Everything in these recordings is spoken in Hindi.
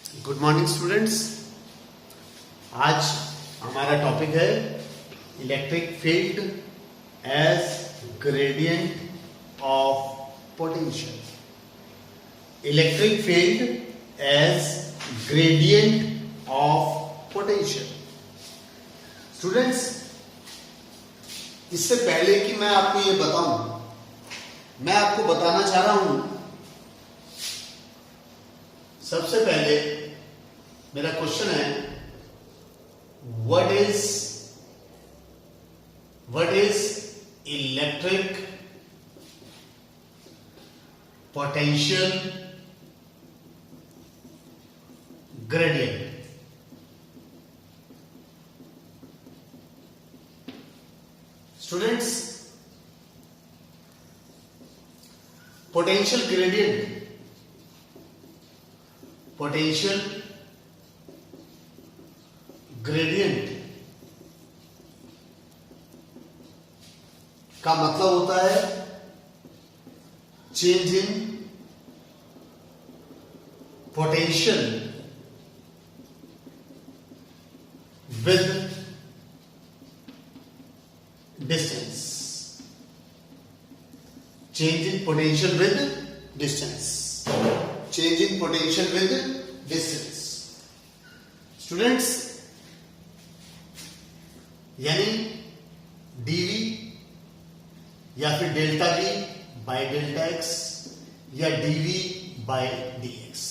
Good morning students. आज हमारा टॉपिक है electric field as gradient of potential. Electric field as gradient of potential. Students, इससे पहले कि मैं आपको ये बताऊं, मैं आपको बताना चाह रहा हूं, सबसे पहले मेरा क्वेश्चन है what is electric potential gradient. Students, potential gradient का मतलब होता है change in potential with distance. Change in potential with distance. Change in potential with distance. Students, यानी डीवी या फिर delta V by delta X या d V by d X.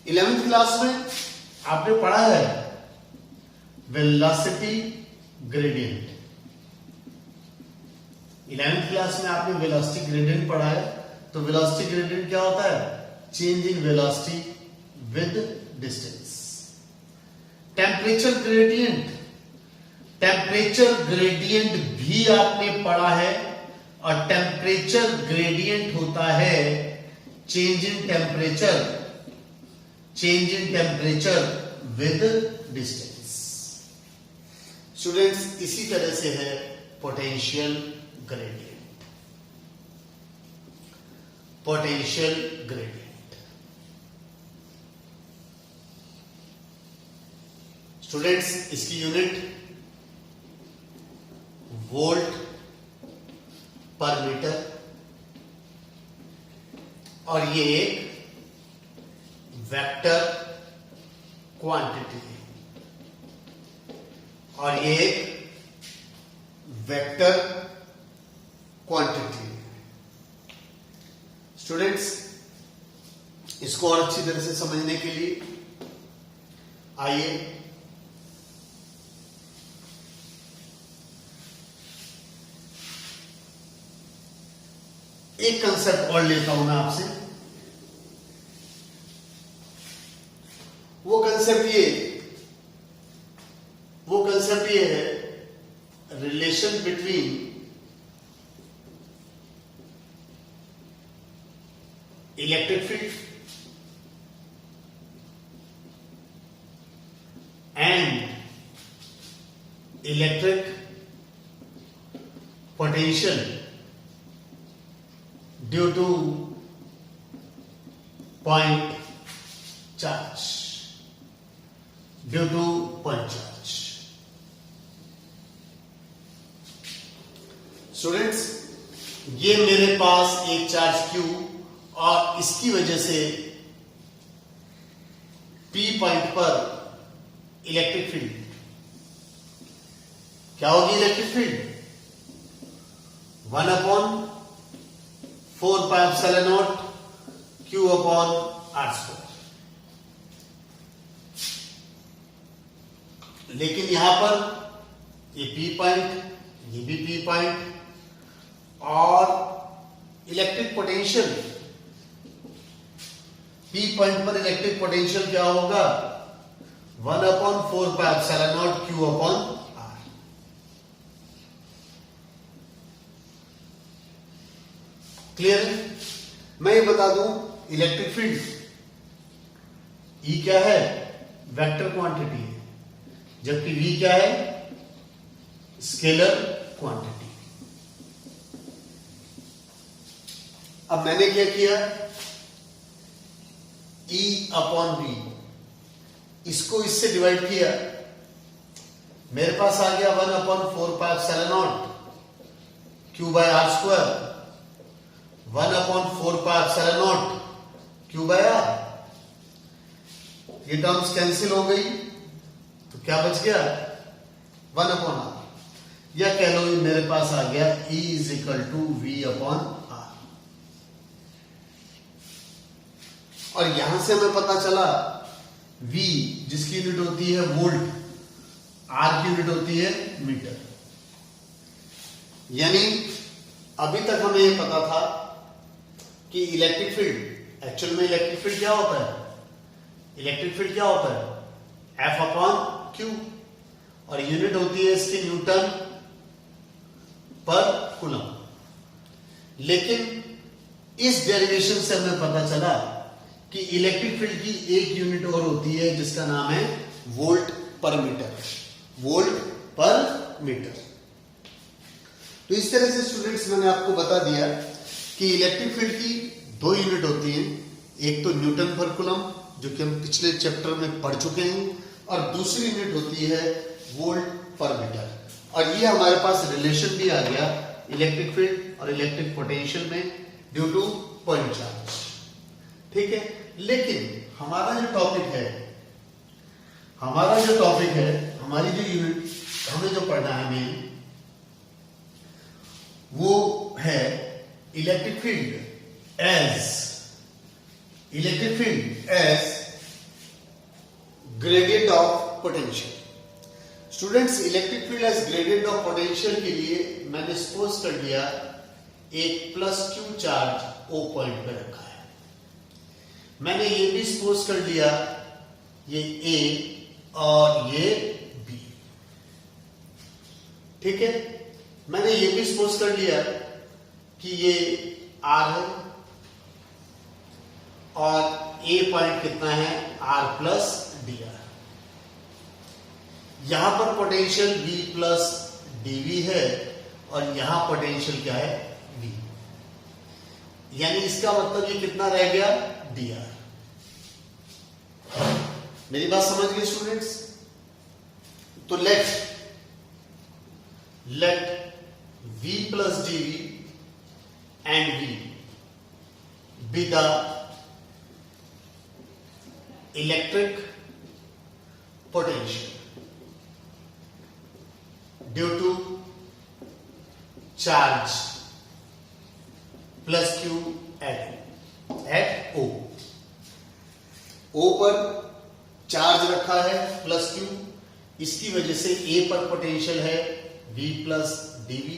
11th class में आपने पढ़ा है वेलोसिटी ग्रेडियंट। 11th क्लास में आपने वेलोसिटी ग्रेडियंट पढ़ा है। तो वेलोसिटी ग्रेडियंट क्या होता है? Change in velocity with distance. Temperature gradient भी आपने पढ़ा है, और टेम्परेचर ग्रेडियंट होता है change in temperature with distance. Students, इसी तरह से है पोटेंशियल ग्रेडियंट। स्टूडेंट्स, इसकी यूनिट वोल्ट पर मीटर, और ये एक वेक्टर क्वांटिटी है, और ये एक वेक्टर क्वांटिटी है। स्टूडेंट्स, इसको और अच्छी तरह से समझने के लिए आइए एक कंसेप्ट और लेता हूं मैं आपसे। वो कंसेप्ट ये है relation between electric field and electric potential due two point charge. Students, ये मेरे पास एक चार्ज Q, और इसकी वजह से P पॉइंट पर इलेक्ट्रिक फील्ड क्या होगी? Electric field 1/4πε0 Q/r²। लेकिन यहां पर ये P पॉइंट, ये भी P पॉइंट, और इलेक्ट्रिक पोटेंशियल P पॉइंट पर इलेक्ट्रिक पोटेंशियल क्या होगा? 1/4πε0 Q/r। क्लियर है? मैं ये बता दूं, इलेक्ट्रिक फील्ड E क्या है? वेक्टर क्वांटिटी है, जबकि V क्या है? Scalar quantity. अब मैंने क्या किया, E अपॉन V, इसको इससे डिवाइड किया, मेरे पास आ गया 1 upon 4 pi epsilon nought q by r square, 1 upon 4 pi epsilon nought q by r. ये टर्म्स कैंसिल हो गई तो क्या बच गया 1 अपॉन आर, या कह लो मेरे पास आ गया E is equal to V upon r. और यहां से हमें पता चला V जिसकी यूनिट होती है वोल्ट, R की यूनिट होती है मीटर। यानी अभी तक हमें यह पता था कि इलेक्ट्रिक फील्ड, एक्चुअल में इलेक्ट्रिक फील्ड क्या होता है, इलेक्ट्रिक फील्ड क्या होता है F अपॉन क्यू, और यूनिट होती है इसकी न्यूटन पर कूलम। लेकिन इस डेरिवेशन से हमें पता चला कि इलेक्ट्रिक फील्ड की एक यूनिट और होती है जिसका नाम है वोल्ट पर मीटर, वोल्ट पर मीटर। तो इस तरह से स्टूडेंट्स मैंने आपको बता दिया कि इलेक्ट्रिक फील्ड की दो यूनिट होती हैं, एक तो न्यूटन पर कूलम जो कि हम पिछले चैप्टर में पढ़ चुके हैं, और दूसरी यूनिट होती है वोल्ट पर मीटर। और ये हमारे पास रिलेशन भी आ गया इलेक्ट्रिक फील्ड और इलेक्ट्रिक पोटेंशियल में ड्यू टू पॉइंट चार्ज। ठीक है, लेकिन हमारा जो टॉपिक है, हमारी जो यूनिट हमें जो पढ़ना है मेन, वो है electric field as gradient of potential. Students, electric field as gradient of potential के लिए मैंने सपोज कर लिया एक plus q charge O point पे रखा है। मैंने ये भी सपोज कर लिया ये ए और ये बी। ठीक है, मैंने ये भी सपोज कर लिया कि ये आर है और ए पॉइंट कितना है आर प्लस डी आर। यहां पर पोटेंशियल V प्लस dV है और यहां पोटेंशियल क्या है V, यानी इसका मतलब ये कितना रह गया dr। मेरी बात समझ गए स्टूडेंट्स? तो let V plus dV and V be the electric potential due to charge plus q at O पर चार्ज रखा है प्लस क्यू, इसकी वजह से A पर पोटेंशियल है V प्लस dV,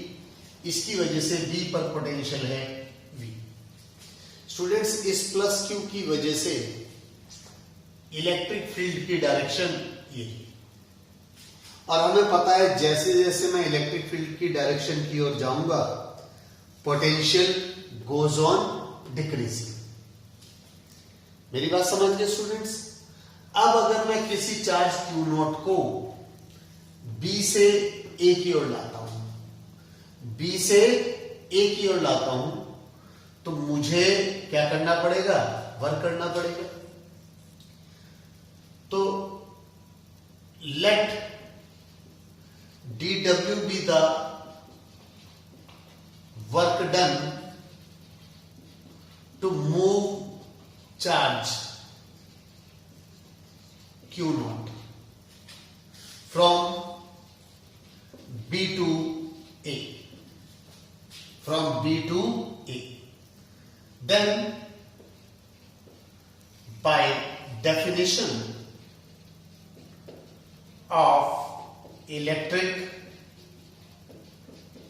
इसकी वजह से B पर पोटेंशियल है V। स्टूडेंट्स, इस प्लस क्यू की वजह से इलेक्ट्रिक फील्ड की डायरेक्शन यही, और हमें पता है जैसे जैसे मैं इलेक्ट्रिक फील्ड की डायरेक्शन की ओर जाऊंगा पोटेंशियल गोज ऑन डिक्रीजिंग। मेरी बात समझ गए स्टूडेंट्स? अब अगर मैं किसी चार्ज Q नॉट को B से A की ओर लाता हूं, B से A की ओर लाता हूं, तो मुझे क्या करना पड़ेगा, वर्क करना पड़ेगा। तो late dW be the work done to move charge Q naught from B to A, from B to A. Then by definition of electric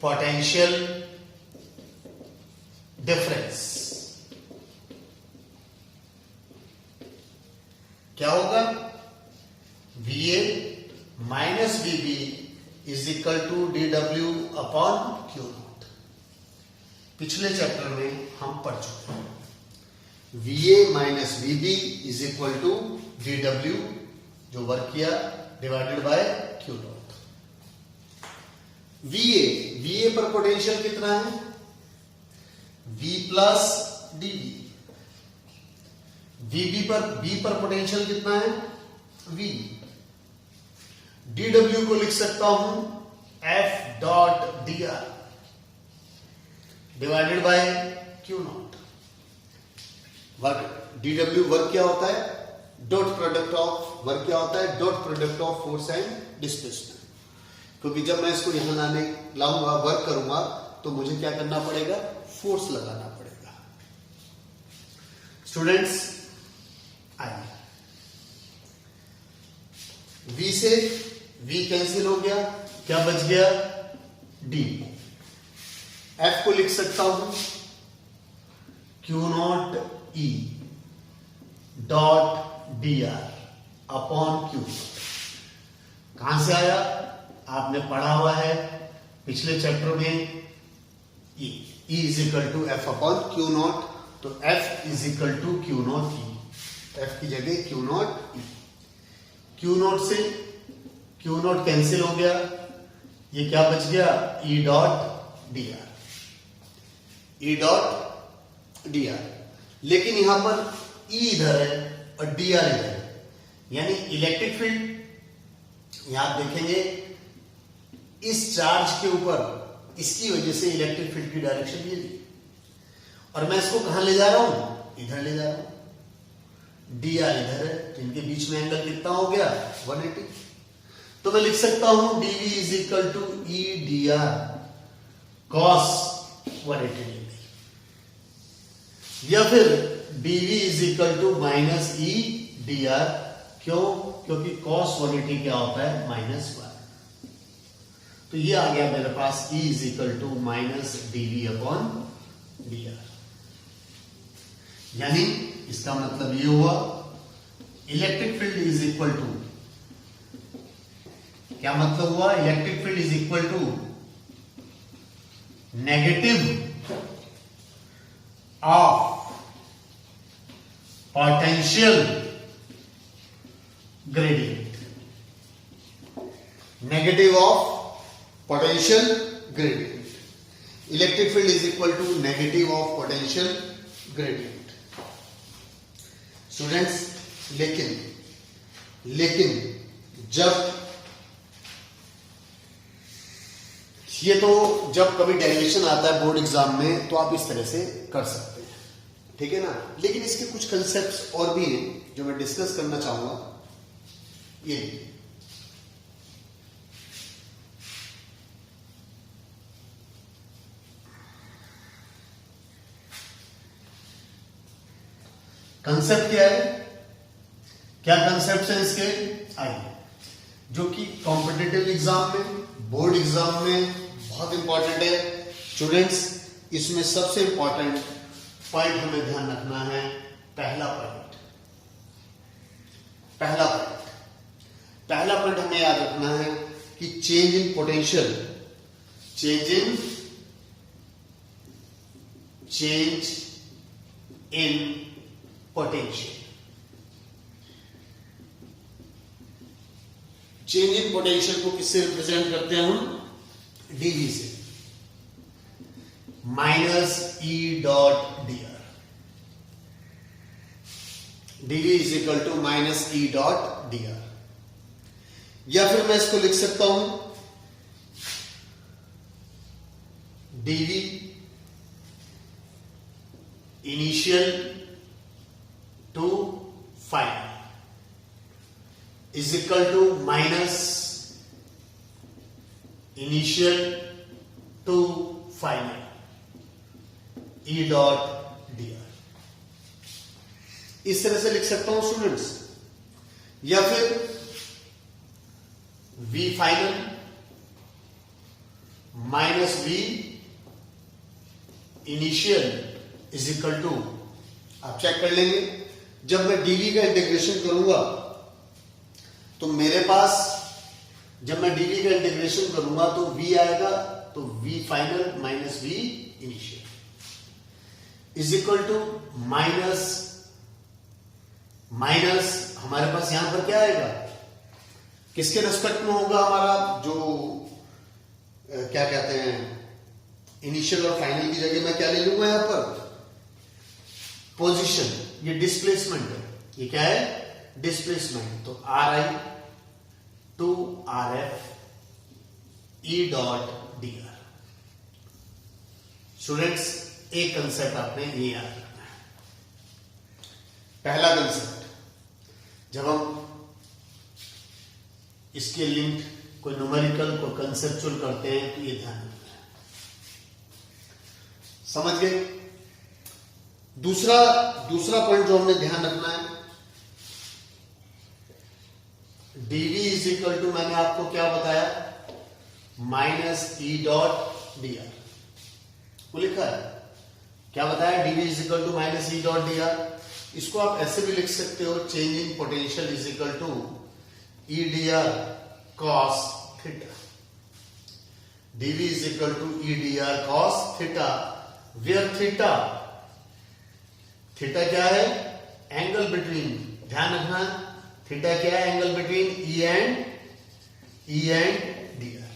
potential difference क्या होगा, VA minus VB is equal to DW upon Q nought. पिछले चैप्टर में हम पढ़ चुके हैं VA minus VB is equal to DW, जो वर्क किया, divided by Q nought. VA पर पोटेंशियल कितना है V प्लस dV, बी पर पोटेंशियल कितना है V। dW को लिख सकता हूं F dot dr divided by Q nought. Work dW work क्या होता है, डॉट प्रोडक्ट ऑफ वर्क क्या होता है, dot product of force and displacement. क्योंकि जब मैं इसको यहां लाऊंगा वर्क करूंगा तो मुझे क्या करना पड़ेगा, फोर्स लगाना पड़ेगा। स्टूडेंट्स आइए, V से V कैंसिल हो गया, क्या बच गया D। F को लिख सकता हूं Q nought E dot dr upon Q। कहां से आया, आपने पढ़ा हुआ है पिछले चैप्टर में, E is equal to F upon Q nought. तो F is equal to Q nought E, F की जगह Q nought E। Q nought से Q नॉट कैंसिल हो गया, ये क्या बच गया E dot dr, E dot dr। लेकिन यहां पर E इधर है और dr इधर है, यानी इलेक्ट्रिक फील्ड यहां आप देखेंगे इस चार्ज के ऊपर, इसकी वजह से इलेक्ट्रिक फील्ड की डायरेक्शन ये थी, और मैं इसको कहां ले जा रहा हूं, इधर ले जा रहा हूं, dr इधर है, तो इनके बीच में एंगल कितना हो गया 180। तो मैं लिख सकता हूं dv is equal to E dr cos 180 degree, या फिर dv is equal to minus E dr। क्यों, क्योंकि cos 180 क्या होता है -1। तो ये आ गया मेरे पास E is equal to minus dv upon dr। यानी इसका मतलब ये हुआ electric field is equal to, क्या मतलब हुआ, electric field is equal to negative of potential gradient, negative of potential gradient. Electric field is equal to negative of potential gradient. Students लेकिन जब ये तो जब कभी डेरिवेशन आता है बोर्ड एग्जाम में तो आप इस तरह से कर सकते हैं, ठीक है ना। लेकिन इसके कुछ कंसेप्ट्स और भी हैं जो मैं डिस्कस करना चाहूंगा। ये कंसेप्ट क्या है, क्या कंसेप्ट है इसके, आइए, जो कि कॉम्पिटिटिव एग्जाम में, बोर्ड एग्जाम में बहुत इंपॉर्टेंट है। स्टूडेंट्स इसमें सबसे इंपॉर्टेंट पॉइंट हमें ध्यान रखना है, पहला पॉइंट हमें याद रखना है कि change in potential, change in potential, change in potential को किससे रिप्रेजेंट करते हैं हम, dv से, minus E dot dr, dv is equal to minus E dot dr। या फिर मैं इसको लिख सकता हूं dv initial to final is equal to minus initial to final E dot dr। इस तरह से लिख सकता हूं स्टूडेंट्स। या फिर V final minus V initial is equal to, आप चेक कर लेंगे जब मैं dv का इंटीग्रेशन करूंगा तो मेरे पास, जब मैं dv का इंटीग्रेशन करूंगा तो v आएगा, तो v final minus v initial is equal to minus हमारे पास यहां पर क्या आएगा, किसके रेस्पेक्ट में होगा हमारा, जो क्या कहते हैं इनिशियल और फाइनल की जगह मैं क्या ले लूंगा यहां पर, पोजीशन, ये डिस्प्लेसमेंट है। ये क्या है? डिस्प्लेसमेंट। तो r i to r f E dot d r. Students, एक कंसेप्ट आपने ये याद रखना है। पहला कंसेप्ट, जब हम इसके लिंक कोई न्यूमेरिकल को कंसेप्चुअल करते हैं तो ये ध्यान रखना है। समझ गए? दूसरा पॉइंट जो हमने ध्यान रखना है, dv इज इक्वल टू, मैंने आपको क्या बताया, minus E dot d r वो लिखा है। क्या बताया? dv is equal to minus E dot d r. इसको आप ऐसे भी लिख सकते हो, change in potential is equal to E d r cos theta. dv is equal to E d r cos theta, where theta क्या है? एंगल बिटवीन, ध्यान रखना, थीटा क्या है? Angle between E and d r.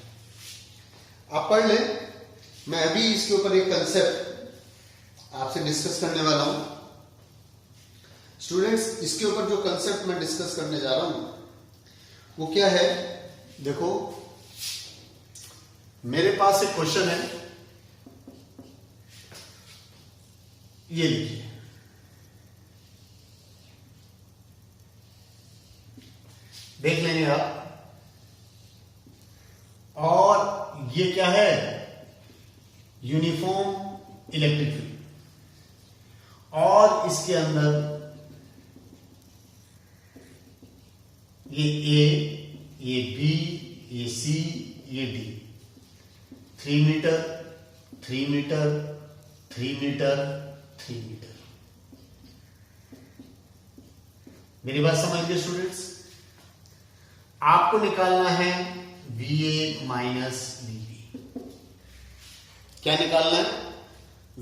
आप पढ़ लें। मैं अभी इसके ऊपर एक कंसेप्ट आपसे डिस्कस करने वाला हूं। स्टूडेंट्स, इसके ऊपर जो कंसेप्ट मैं डिस्कस करने जा रहा हूं वो क्या है? देखो, मेरे पास एक क्वेश्चन है, ये लिखिए। देख लेंगे आप। और ये क्या है? Uniform electric field. और इसके अंदर ये ए, ये बी, ये सी, ये D. 3 metre, 3 metre, 3 metre, 3 metre. मेरी बात समझ गए स्टूडेंट्स? आपको निकालना है VA माइनस VB। क्या निकालना है?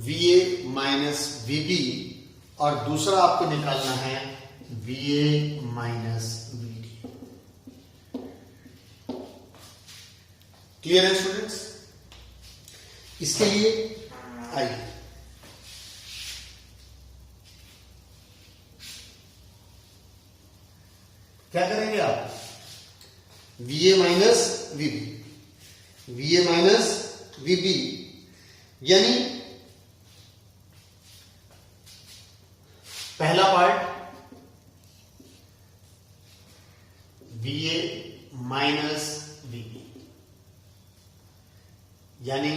VA minus VB। और दूसरा आपको निकालना है VA माइनस VD। क्लियर है स्टूडेंट्स? इसके लिए आइए, क्या करेंगे आप? VA minus VB, VA minus VB, यानी पहला पार्ट VA माइनस VB, यानी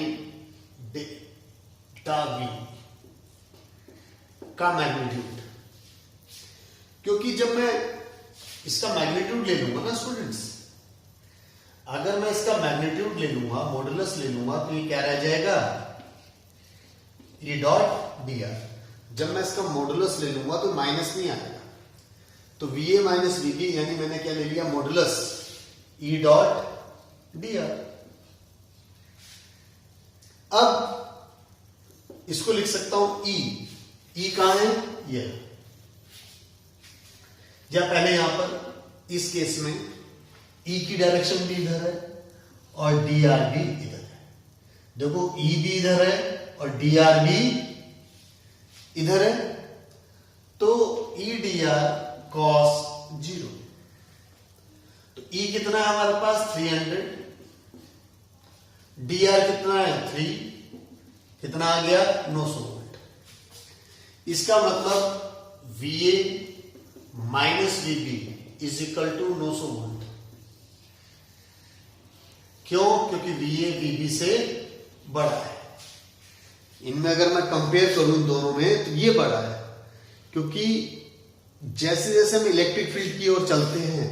डेल्टा V का मैग्नीट्यूड। क्योंकि जब मैं इसका मैग्नीट्यूड ले लूंगा ना स्टूडेंट्स, अगर मैं इसका मैग्नीट्यूड ले लूंगा, मॉडुलस ले लूंगा, तो ये क्या रह जाएगा? ई डॉट डी आर। जब मैं इसका मॉडुलस ले लूंगा तो माइनस नहीं आएगा। तो VA माइनस VB, यानी मैंने क्या ले लिया? मॉडुलस ई डॉट डी आर। अब इसको लिख सकता हूं ई कहां है? ये, या पहले यहां पर इस केस में ई की डायरेक्शन भी इधर है और dr भी इधर है। देखो, ई भी इधर है और dr भी इधर है। तो ई dr cos 0। तो ई कितना है हमारे पास? 300। dr कितना है? 3। कितना आ गया? 900 वोल्ट। इसका मतलब VA minus VB is equal to 900 volt. क्यों? क्योंकि VA VB से बड़ा है। इनमें अगर मैं कंपेयर करूं इन दोनों में, तो ये बड़ा है। क्योंकि जैसे जैसे हम इलेक्ट्रिक फील्ड की ओर चलते हैं,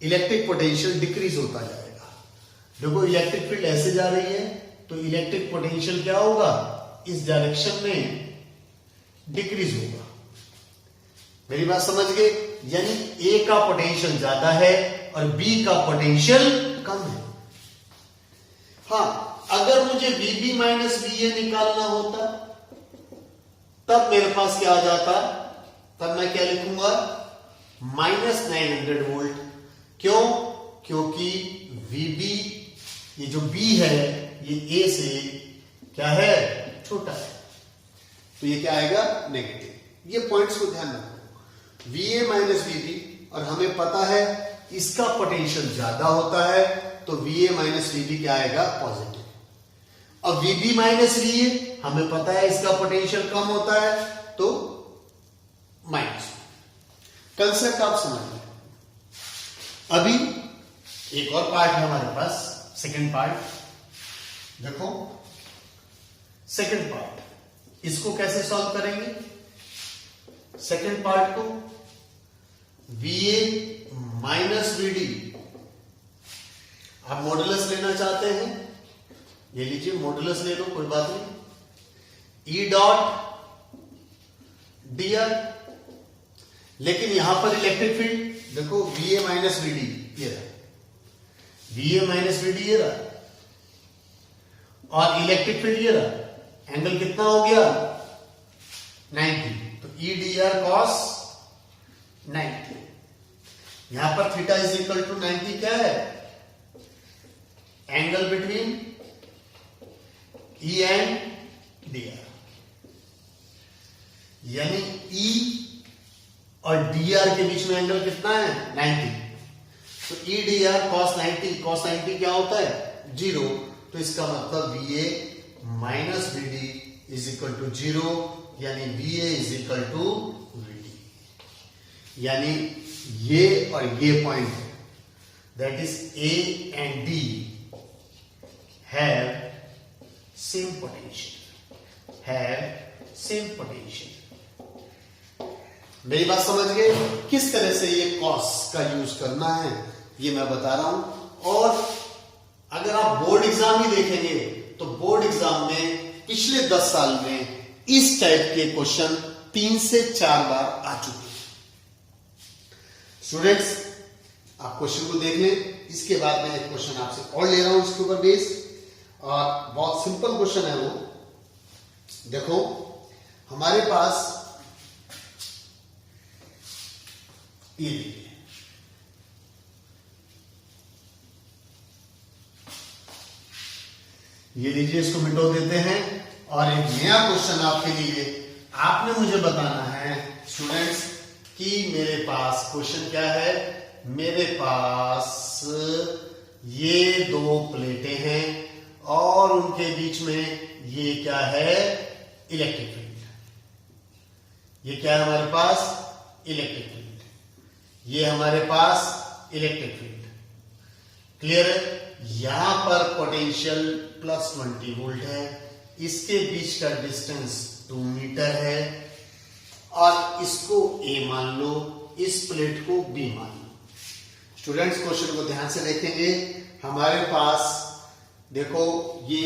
इलेक्ट्रिक पोटेंशियल डिक्रीज होता जाएगा। देखो, इलेक्ट्रिक फील्ड ऐसे जा रही है तो इलेक्ट्रिक पोटेंशियल क्या होगा? इस डायरेक्शन में डिक्रीज होगा। मेरी बात समझ गए? यानी A का पोटेंशियल ज्यादा है और B का पोटेंशियल कम है। हाँ, अगर मुझे VB माइनस VA निकालना होता तब मेरे पास क्या आ जाता? तब मैं क्या लिखूंगा? Minus 900 volt. क्यों? क्योंकि VB, ये जो B है, ये A से क्या है? छोटा है। तो ये क्या आएगा? नेगेटिव। ये पॉइंट्स को ध्यान रखो, VA माइनस VB, और हमें पता है इसका पोटेंशियल ज्यादा होता है तो VA माइनस VB क्या आएगा, पॉजिटिव। अब VB माइनस VA हमें पता है इसका पोटेंशियल कम होता है तो माइनस। कंसेप्ट आप समझ लो। अभी एक और पार्ट है हमारे पास, सेकंड पार्ट। देखो सेकंड पार्ट, इसको कैसे सॉल्व करेंगे? सेकंड पार्ट को VA माइनस VD, आप मॉडुलस लेना चाहते हैं, ये लीजिए मॉडुलस ले लो, कोई बात नहीं, E डॉट dr। लेकिन यहां पर इलेक्ट्रिक फील्ड देखो, VA माइनस VD, ये रहा, VA माइनस VD ये रहा, और इलेक्ट्रिक फील्ड ये रहा। एंगल कितना हो गया, 90, तो E dr cos 90। यहां पर थीटा इज इक्वल टू 90 क्या है, angle between E and dr, यानी E और dr के बीच में एंगल कितना है, 90। तो E dr cos 90, cos 90 क्या होता है, 0। तो इसका मतलब VA minus VD is equal to 0, यानी VA is equal to VD। यानी ये और ये पॉइंट है, that is A and D have same potential, have same potential. मेरी बात समझ गए? किस तरह से ये कॉस का यूज करना है ये मैं बता रहा हूं। और अगर आप बोर्ड एग्जाम ही देखेंगे तो बोर्ड एग्जाम में पिछले 10 साल में इस टाइप के क्वेश्चन 3 से 4 बार आ चुके हैं। स्टूडेंट्स, आप क्वेश्चन को देख लें, इसके बाद मैं एक क्वेश्चन आपसे और ले रहा हूं इसके ऊपर बेस, और बहुत सिंपल क्वेश्चन है वो। देखो हमारे पास ये लीजिए, ये लीजिए, इसको मिटो देते हैं और एक नया क्वेश्चन आपके लिए। आपने मुझे बताना है स्टूडेंट्स कि मेरे पास क्वेश्चन क्या है। मेरे पास ये 2 प्लेटें हैं और उनके बीच में ये क्या है, इलेक्ट्रिक फील्ड। ये क्या है हमारे पास, इलेक्ट्रिक फील्ड। ये हमारे पास इलेक्ट्रिक फील्ड, क्लियर है। यहां पर पोटेंशियल प्लस 20 वोल्ट है, इसके बीच का डिस्टेंस 2 मीटर है, और इसको A मान लो, इस प्लेट को B मान लो। स्टूडेंट्स क्वेश्चन को ध्यान से देखेंगे। हमारे पास देखो ये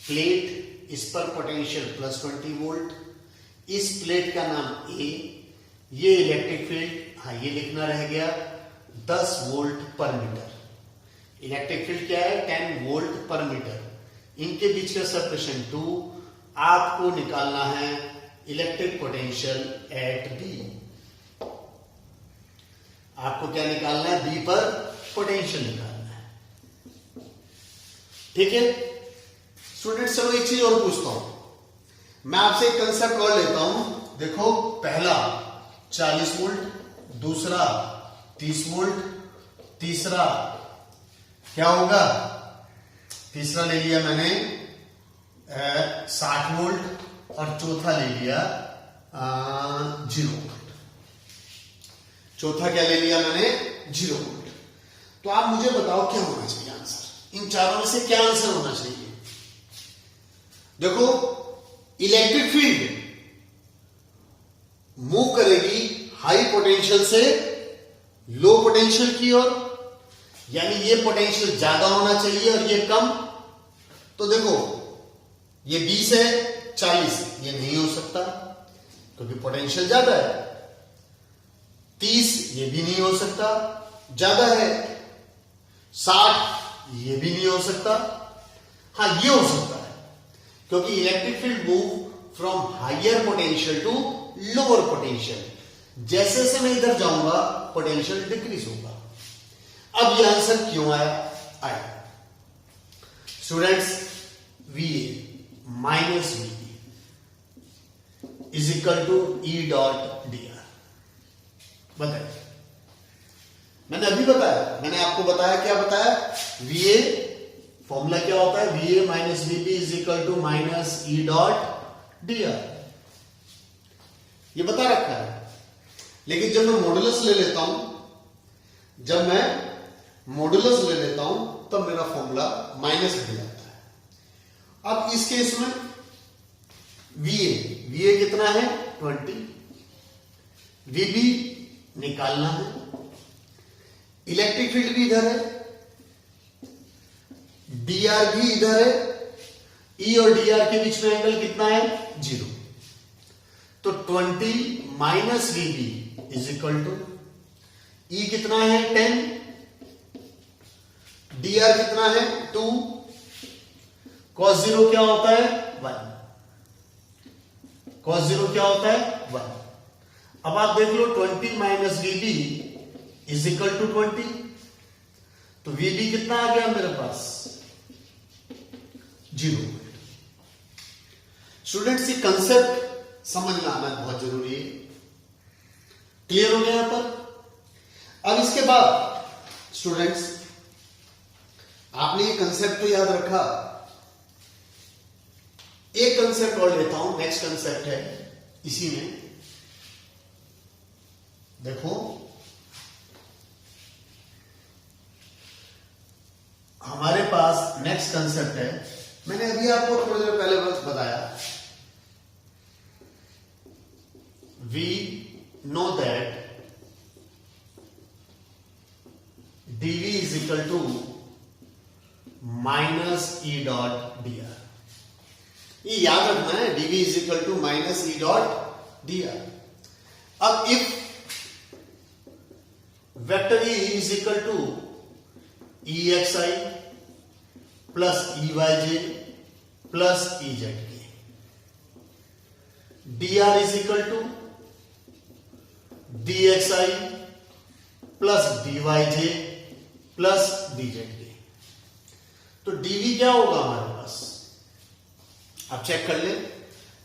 प्लेट, इस पर पोटेंशियल प्लस 20 वोल्ट, इस प्लेट का नाम A, ये इलेक्ट्रिक फील्ड, हाँ ये लिखना रह गया, 10 वोल्ट पर मीटर। इलेक्ट्रिक फील्ड क्या है, 10 वोल्ट पर मीटर। इनके बीच का सेपरेशन 2। आपको निकालना है इलेक्ट्रिक पोटेंशियल एट B। आपको क्या निकालना है, B पर पोटेंशियल निकालना है, ठीक है स्टूडेंट्स। चलो एक चीज और पूछता हूं मैं आपसे, एक कंसेप्ट और लेता हूं। देखो पहला 40 वोल्ट, दूसरा 30 वोल्ट, तीसरा क्या होगा, तीसरा ले लिया मैंने 60 वोल्ट, और चौथा ले लिया 0 वोल्ट। चौथा क्या ले लिया मैंने, 0 वोल्ट। तो आप मुझे बताओ क्या होना चाहिए आंसर, इन चारों में से क्या आंसर होना चाहिए। देखो इलेक्ट्रिक फील्ड मूव करेगी हाई पोटेंशियल से लो पोटेंशियल की ओर, यानी ये पोटेंशियल ज्यादा होना चाहिए और ये कम। तो देखो ये 20 है, 40, ये नहीं हो सकता क्योंकि पोटेंशियल ज्यादा है। 30 ये भी नहीं हो सकता, ज्यादा है। 60 ये भी नहीं हो सकता। हाँ ये हो सकता है क्योंकि electric field move from higher potential to lower potential. जैसे जैसे मैं इधर जाऊंगा पोटेंशियल डिक्रीज होगा। अब यह आंसर क्यों आया students, VA minus VB is equal to E dot d r. बताइए, मैंने अभी बताया, मैंने आपको बताया, क्या बताया, वी ए फॉर्मूला क्या होता है, V A minus V B is equal to minus E dot d r, ये बता रखा है। लेकिन जब मैं मॉडुलस ले लेता हूं, जब मैं मॉडुलस ले लेता हूं तब मेरा फॉर्मूला माइनस बन जाता है। अब इस केस में वीए कितना है 20, वीबी निकालना है, इलेक्ट्रिक फील्ड भी इधर है, डीआर भी इधर है, ई और डीआर के बीच में एंगल कितना है 0, तो 20 minus VB is equal to E कितना है 10, डीआर कितना है 2, cos 0 क्या होता है 1, cos 0 क्या होता है 1। अब आप देख लो 20 minus VB is equal to 20, तो वीबी कितना आ गया मेरे पास 0। स्टूडेंट्स ये कंसेप्ट समझना आना बहुत जरूरी है। क्लियर हो गया यहां पर। अब इसके बाद स्टूडेंट्स आपने ये कंसेप्ट तो याद रखा, एक कंसेप्ट और लेता हूं, नेक्स्ट कंसेप्ट है इसी में, देखो हमारे पास नेक्स्ट कंसेप्ट है, मैंने अभी आपको थोड़ी देर पहले बस बताया, we know that dv is equal to minus E dot d r, ये याद रखना है, dv is equal to minus E dot d r. अब if vector e is equal to exi plus eyj plus ezk, dr is equal to dxi plus dyj plus dzk, तो dv क्या होगा हमारे पास, आप चेक कर ले,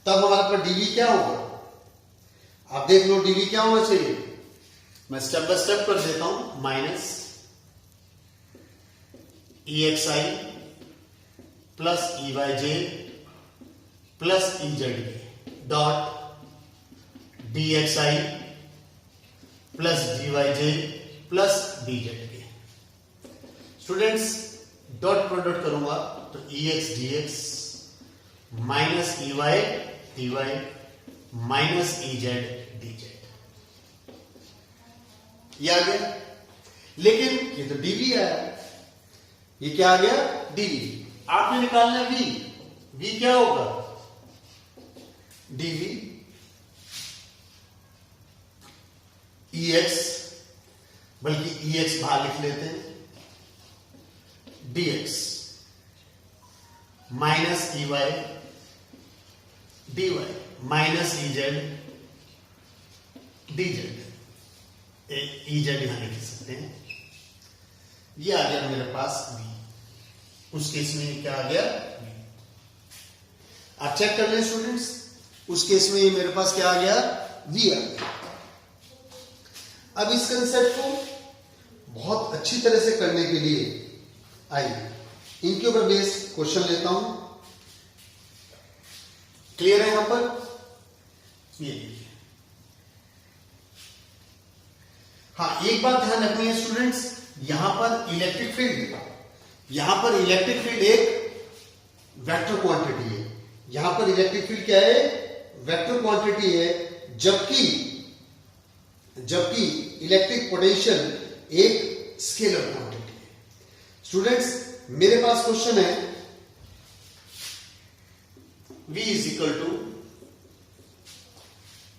तब हमारे पास dv क्या होगा, आप देख लो dv क्या होना चाहिए, मैं स्टेप बाय स्टेप कर देता हूं, minus exi plus eyj plus ezk dot dxi plus dyj plus dzk। Students dot product करूंगा तो ex dx minus ey dy minus ez dz, ये आ गया। लेकिन ये तो dv है, ये क्या आ गया dv, आपने निकालना v क्या होगा dv ex, बल्कि ex बाहर लिख लेते हैं, dx minus ey dy minus ez dz, ez यहां लिख सकते हैं, ये आ गया मेरे पास v, उस केस में क्या आ गया v, आप चेक कर लें स्टूडेंट्स, उस केस में मेरे पास क्या आ गया v आ गया। अब इस कंसेप्ट को बहुत अच्छी तरह से करने के लिए आइए इनके ऊपर बेस क्वेश्चन लेता हूं, क्लियर है यहां पर, ये देखिए, हाँ एक बात ध्यान रखनी है स्टूडेंट्स, यहां पर इलेक्ट्रिक फील्ड, यहां पर इलेक्ट्रिक फील्ड एक वेक्टर क्वांटिटी है, यहां पर इलेक्ट्रिक फील्ड क्या है वेक्टर क्वांटिटी है, जबकि इलेक्ट्रिक पोटेंशियल एक स्केलर क्वांटिटी है। स्टूडेंट्स मेरे पास क्वेश्चन है v इज इक्वल टू,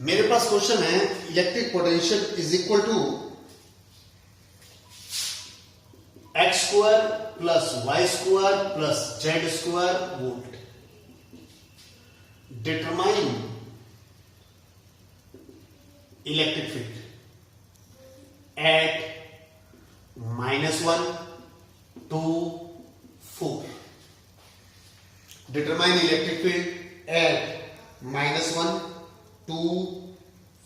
मेरे पास क्वेश्चन है electric potential is equal to x square plus y square plus z square volt, determine electric field at -1 to 4, determine electric field at -1 2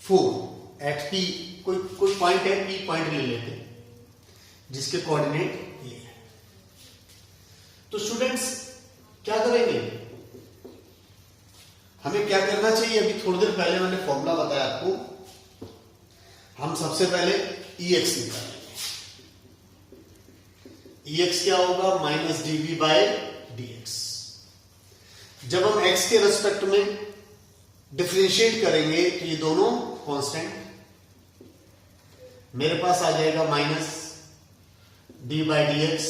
4 eight P, कोई पॉइंट है, पी पॉइंट ले लेते हैं जिसके कोऑर्डिनेट ये है। तो स्टूडेंट्स क्या करेंगे, हमें क्या करना चाहिए, अभी थोड़ी देर पहले मैंने फॉर्मूला बताया आपको। हम सबसे पहले EX निकालेंगे। EX क्या होगा, माइनस dV बाय dx। जब हम x के रेस्पेक्ट में डिफरेंशिएट करेंगे तो ये दोनों कांस्टेंट, मेरे पास आ जाएगा minus d by d x,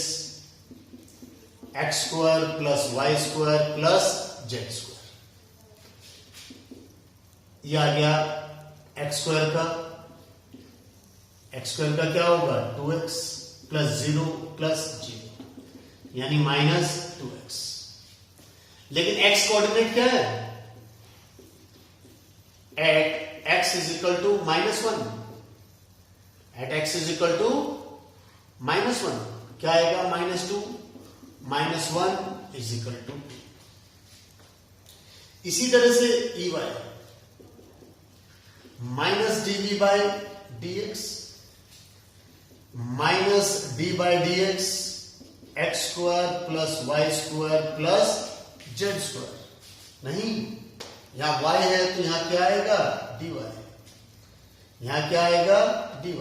x square plus y square plus z square. ये आ गया एक्स स्क्वायर का, एक्स स्क्वायर का क्या होगा 2x प्लस 0 प्लस 0 यानी माइनस 2x। लेकिन x कोऑर्डिनेट क्या है, at x is equal to -1, at x is equal to -1 क्या आएगा, -2 -1 इज इक्वल टू 2। इसी तरह से EY minus dV by dx minus d by dx x square plus y square plus z square. नहीं, यहां y है तो यहां क्या आएगा dy, यहां क्या आएगा dy।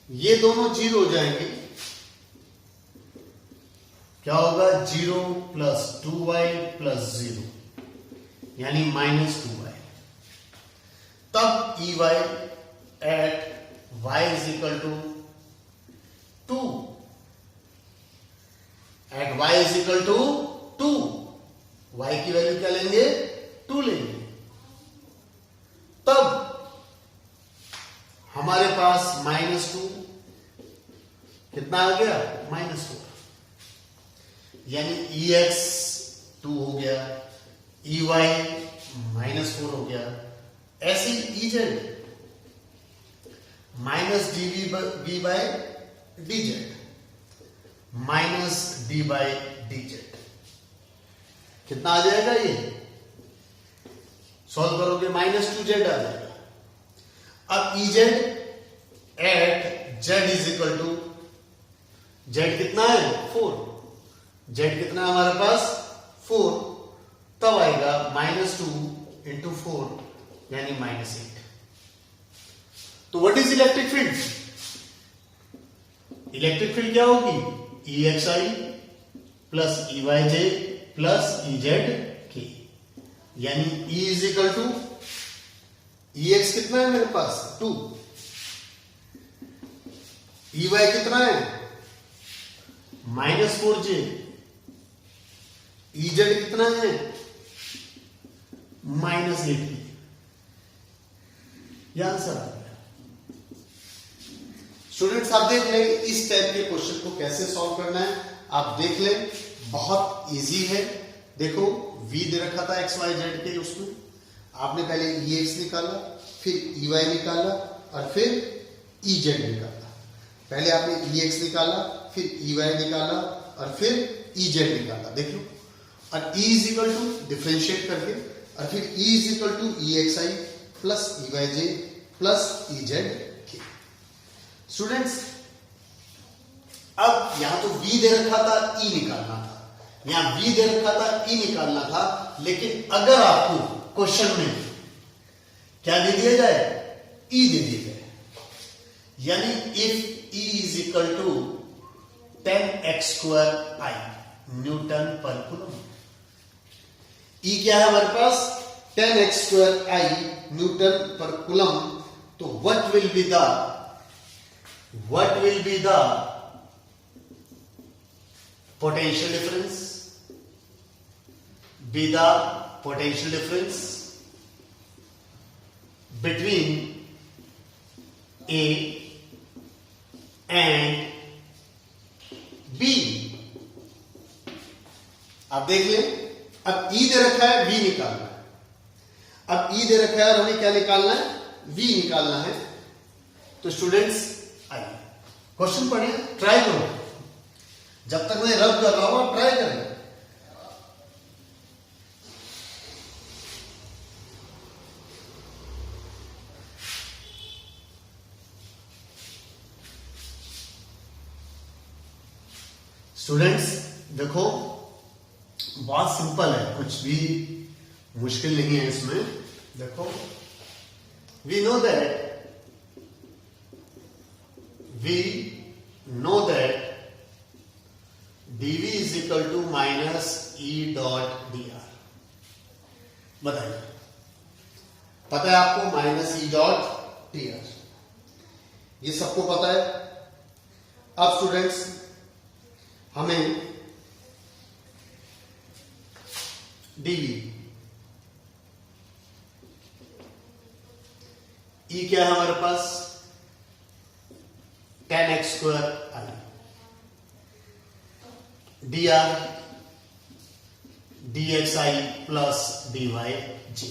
ये दोनों 0 हो जाएंगे, क्या होगा 0 प्लस 2y प्लस 0 यानी -2y। तब EY at y is equal to 2, at y is equal to 2, y की वैल्यू क्या लेंगे 2 लेंगे। तब हमारे पास -2 कितना आ गया -4 यानी EX 2 हो गया, EY -4 हो गया। ऐसे EZ minus dV by dz minus d by dz कितना आ जाएगा, ये सॉल्व करोगे -2z आ जाएगा। अब EZ at z is equal to, z कितना है 4, z कितना है हमारे पास 4, तब आएगा -2 इंटू 4 यानी -8। तो what is electric field, electric field क्या होगी EXI plus EYJ plus EZK यानी E is equal to, EX कितना है मेरे पास 2, EY कितना है -4J, EZ कितना है -8। यह आंसर आ गया। स्टूडेंट्स आप देख लें इस टाइप के क्वेश्चन को कैसे सॉल्व करना है, आप देख लें बहुत इजी है। देखो V दे रखा था x y z के, उसमें आपने पहले EX निकाला, फिर EY निकाला और फिर EZ निकाला। पहले आपने EX निकाला, फिर EY निकाला और फिर EZ निकाला, देख लो। और E is equal to differentiate करके और फिर E is equal to EXI plus EYJ plus EZK। Students अब यहां तो V दे रखा था, E निकालना था, यहां V दे रखा था, E निकालना था। लेकिन अगर आपको क्वेश्चन में क्या दे दिया जाए, E दे दिया जाए, यानी if E is equal to 10x² newton per coulomb. E क्या है हमारे पास 10x² न्यूटन पर कूलम। तो what will be the potential difference, be the potential difference between A and B। आप देख लें, अब E दे रखा है, V निकालना है। अब E दे रखा है और हमें क्या निकालना है, V निकालना है। तो स्टूडेंट्स आइए क्वेश्चन पढ़े, ट्राई करो, जब तक मैं रब कर रहा हूं आप ट्राई करें। स्टूडेंट्स देखो बहुत सिंपल है, कुछ भी मुश्किल नहीं है इसमें। देखो we know that dv is equal to minus E dot dr। बताइए, पता है आपको माइनस ई डॉट dr, ये सबको पता है। अब स्टूडेंट्स हमें dv ई क्या है हमारे पास, tan x square i, dr dxi plus dy जी।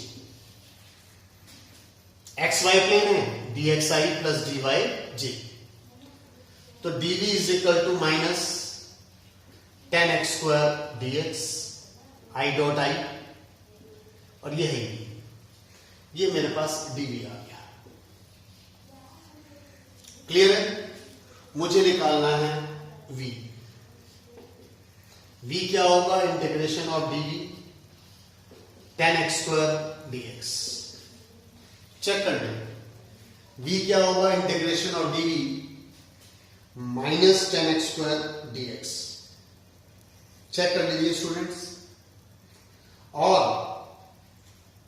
xy प्लेन है, dxi प्लस dy जी। तो dv is equal to minus tan x square dx i dot i, और ये है ये मेरे पास dv आ गया। क्लियर है? मुझे निकालना है v। v क्या होगा, integration of dv tan x square dx। Check कर लें, v क्या होगा, integration of dv minus tan x square dx। Check कर लीजिए स्टूडेंट्स। और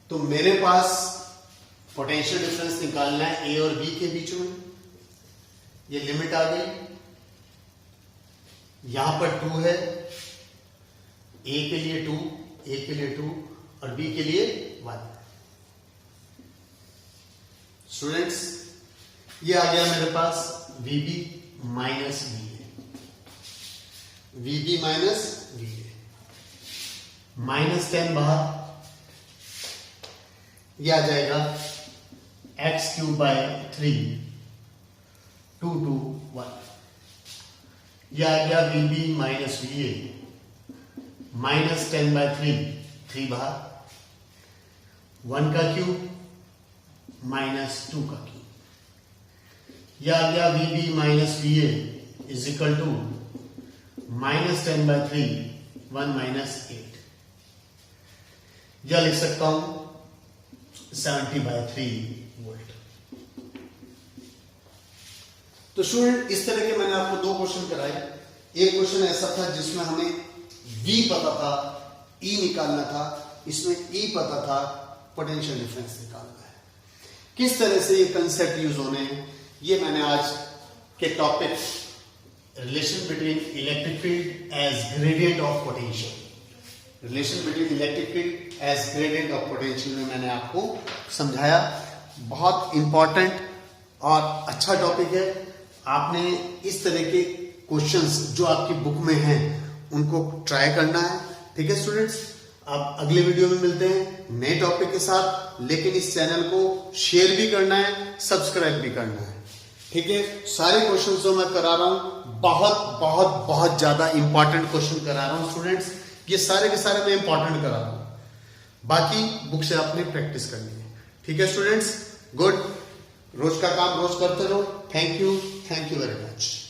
तो मेरे पास पोटेंशियल डिफरेंस निकालना है a और b के बीच में। ये लिमिट आ गई, यहां पर 2 है, a के लिए 2, a के लिए 2 और b के लिए 1। स्टूडेंट्स ये आ गया मेरे पास vb minus va, vb minus va, minus 10 बाहर, ये आ जाएगा x क्यूब बाय 3 2 2 1। यह आ गया vb minus va, minus 10 by 3 बाहर, 1 का क्यूब माइनस 2 का क्यूब। यह आ गया vb minus va is equal to minus 10 by 3 1 minus 8। यह लिख सकता हूं 70/3 वोल्ट। तो स्टूडेंट इस तरह के मैंने आपको 2 क्वेश्चन कराए। एक क्वेश्चन ऐसा था जिसमें हमें v पता था, e निकालना था, इसमें e पता था, पोटेंशियल डिफरेंस निकालना है। किस तरह से ये कंसेप्ट यूज होने हैं, ये मैंने आज के topic relation between electric field as gradient of potential, relation between electric field as gradient of potential में मैंने आपको समझाया। बहुत इंपॉर्टेंट और अच्छा टॉपिक है। आपने इस तरह के क्वेश्चंस जो आपकी बुक में हैं उनको ट्राई करना है। ठीक है स्टूडेंट्स, अब अगले वीडियो में मिलते हैं नए टॉपिक के साथ, लेकिन इस चैनल को शेयर भी करना है, सब्सक्राइब भी करना है। ठीक है, सारे क्वेश्चन जो मैं करा रहा हूं बहुत बहुत बहुत ज्यादा इंपॉर्टेंट क्वेश्चन करा रहा हूं स्टूडेंट्स। ये सारे के सारे मैं इंपॉर्टेंट करा रहा हूं, बाकी बुक से आपने प्रैक्टिस करनी है। ठीक है स्टूडेंट्स, गुड। रोज का काम रोज करते रहो। Thank you very much.